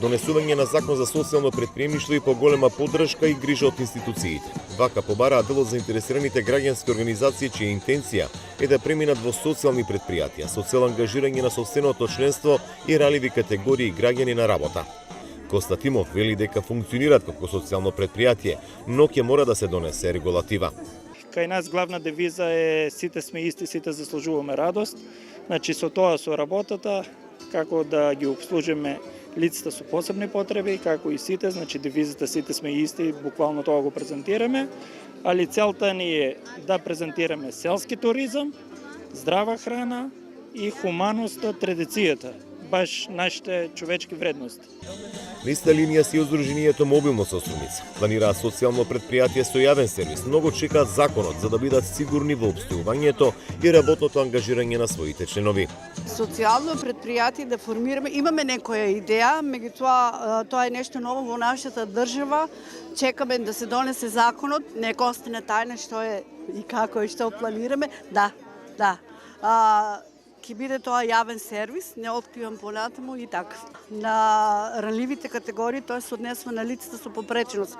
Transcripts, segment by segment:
Донесување на закон за социјално претприемништво и поголема поддршка и грижа од институциите. Вака побараа дел од заинтересираните граѓански организации чија интенција е да преминат во социјални претпријатија со цел ангажирање на собственото членство и раливи категории граѓани на работа. Коста Тимов вели дека функционираат како социјално претпријатие, но ќе мора да се донесе регулатива. Кај нас главна девиза е сите сме исти, сите заслужуваме радост. Значи со тоа со работата како да ги обслужиме лицата со посебни потреби, како и сите, значи девизата сите сме исти, буквално тоа го презентираме, али целта ни е да презентираме селски туризам, здрава храна и хуманоста, традицијата, баш нашите човечки вредности. Листа линија си Здруженијето Мобилно со Струмица. Планираат социјално претпријатие со јавен сервис. Многу чекаат законот за да бидат сигурни во обстојувањето и работното ангажирање на своите членови. Социјално претпријатие да формираме, имаме некоја идеја, меѓутоа тоа е нешто ново во нашата држава. Чекаме да се донесе законот, нека остане тајна што е и како и што планираме. Да. Ќе биде тоа јавен сервис, не откривам понатаму и така. На ранливите категории тоа се однесува на лицата со попреченост.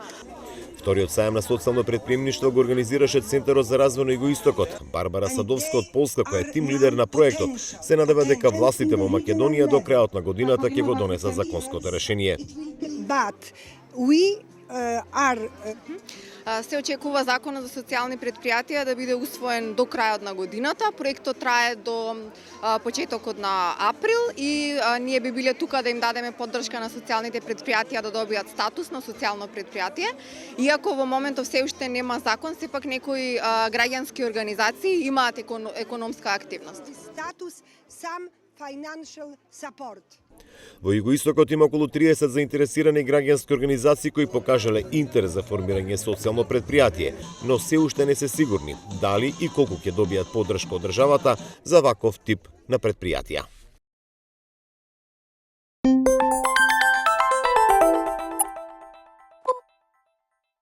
Вториот сајам на социјално претприемништво го организираше Центарот за развој на Југоистокот. Барбара Садовска од Полска, која е тим лидер на проектот, се надева дека властите во Македонија до крајот на годината ќе го донесат законското решение. Се очекува законот за социјални претпријатија да биде усвоен до крајот на годината. Проектот трае до почетокот на април и ние би биле тука да им дадеме поддршка на социјалните претпријатија да добијат статус на социјално претпријатие. Иако во моментов се уште нема закон, сепак некои граѓански организации имаат економска активност. Статус сам financial support. Во Југоистокот има околу 30 заинтересирани граѓански организации кои покажале интерес за формирање социјално претпријатие, но се уште не се сигурни дали и колку ќе добијат поддршка од државата за ваков тип на претпријатија.